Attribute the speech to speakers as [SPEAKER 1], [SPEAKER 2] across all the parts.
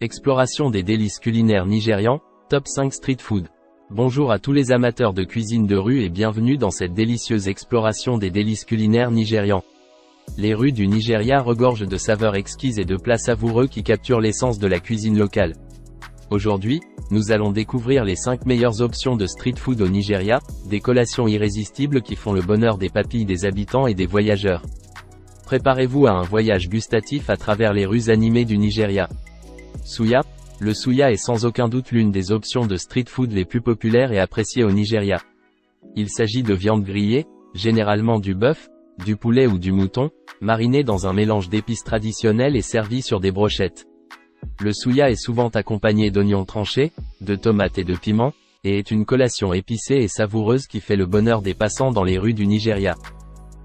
[SPEAKER 1] Exploration des délices culinaires nigérians, Top 5 Street Food. Bonjour à tous les amateurs de cuisine de rue et bienvenue dans cette délicieuse exploration des délices culinaires nigérians. Les rues du Nigeria regorgent de saveurs exquises et de plats savoureux qui capturent l'essence de la cuisine locale. Aujourd'hui, nous allons découvrir les 5 meilleures options de street food au Nigeria, des collations irrésistibles qui font le bonheur des papilles des habitants et des voyageurs. Préparez-vous à un voyage gustatif à travers les rues animées du Nigeria. Suya. Le suya est sans aucun doute l'une des options de street food les plus populaires et appréciées au Nigeria. Il s'agit de viande grillée, généralement du bœuf, du poulet ou du mouton, mariné dans un mélange d'épices traditionnelles et servi sur des brochettes. Le suya est souvent accompagné d'oignons tranchés, de tomates et de piments, et est une collation épicée et savoureuse qui fait le bonheur des passants dans les rues du Nigeria.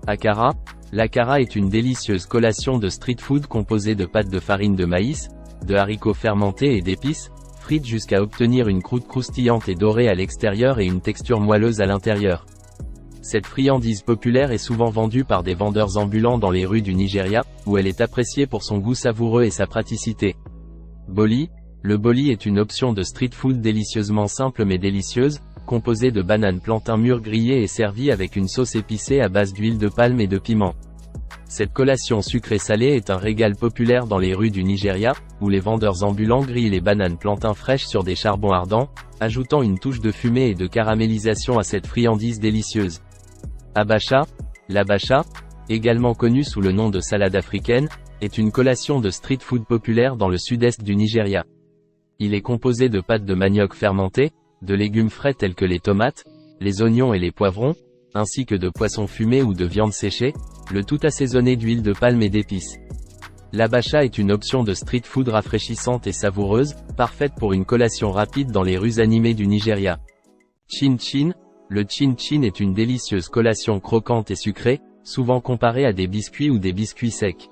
[SPEAKER 1] Akara. L'akara est une délicieuse collation de street food composée de pâtes de farine de maïs, de haricots fermentés et d'épices, frites jusqu'à obtenir une croûte croustillante et dorée à l'extérieur et une texture moelleuse à l'intérieur. Cette friandise populaire est souvent vendue par des vendeurs ambulants dans les rues du Nigeria, où elle est appréciée pour son goût savoureux et sa praticité. Boli. Le boli est une option de street food délicieusement simple mais délicieuse, composée de bananes plantains mûres grillées et servie avec une sauce épicée à base d'huile de palme et de piment. Cette collation sucrée-salée est un régal populaire dans les rues du Nigeria, où les vendeurs ambulants grillent les bananes plantains fraîches sur des charbons ardents, ajoutant une touche de fumée et de caramélisation à cette friandise délicieuse. Abacha. L'abacha, également connu sous le nom de salade africaine, est une collation de street food populaire dans le sud-est du Nigeria. Il est composé de pâtes de manioc fermentées, de légumes frais tels que les tomates, les oignons et les poivrons, ainsi que de poissons fumés ou de viande séchée, le tout assaisonné d'huile de palme et d'épices. L'abacha est une option de street food rafraîchissante et savoureuse, parfaite pour une collation rapide dans les rues animées du Nigeria. Chin-chin. Le chin-chin est une délicieuse collation croquante et sucrée, souvent comparée à des biscuits ou des biscuits secs.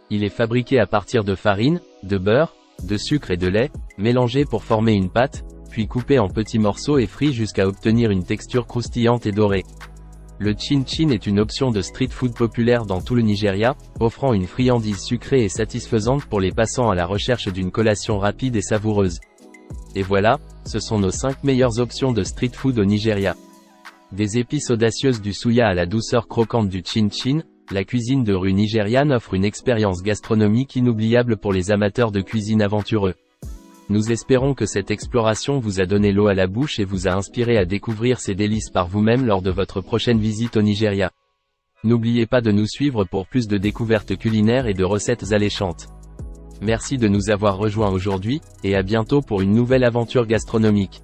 [SPEAKER 1] Il est fabriqué à partir de farine, de beurre, de sucre et de lait, mélangés pour former une pâte, puis coupé en petits morceaux et frits jusqu'à obtenir une texture croustillante et dorée. Le chin-chin est une option de street food populaire dans tout le Nigeria, offrant une friandise sucrée et satisfaisante pour les passants à la recherche d'une collation rapide et savoureuse. Et voilà, ce sont nos 5 meilleures options de street food au Nigeria. Des épices audacieuses du suya à la douceur croquante du chin-chin, la cuisine de rue nigériane offre une expérience gastronomique inoubliable pour les amateurs de cuisine aventureux. Nous espérons que cette exploration vous a donné l'eau à la bouche et vous a inspiré à découvrir ces délices par vous-même lors de votre prochaine visite au Nigeria. N'oubliez pas de nous suivre pour plus de découvertes culinaires et de recettes alléchantes. Merci de nous avoir rejoints aujourd'hui, et à bientôt pour une nouvelle aventure gastronomique.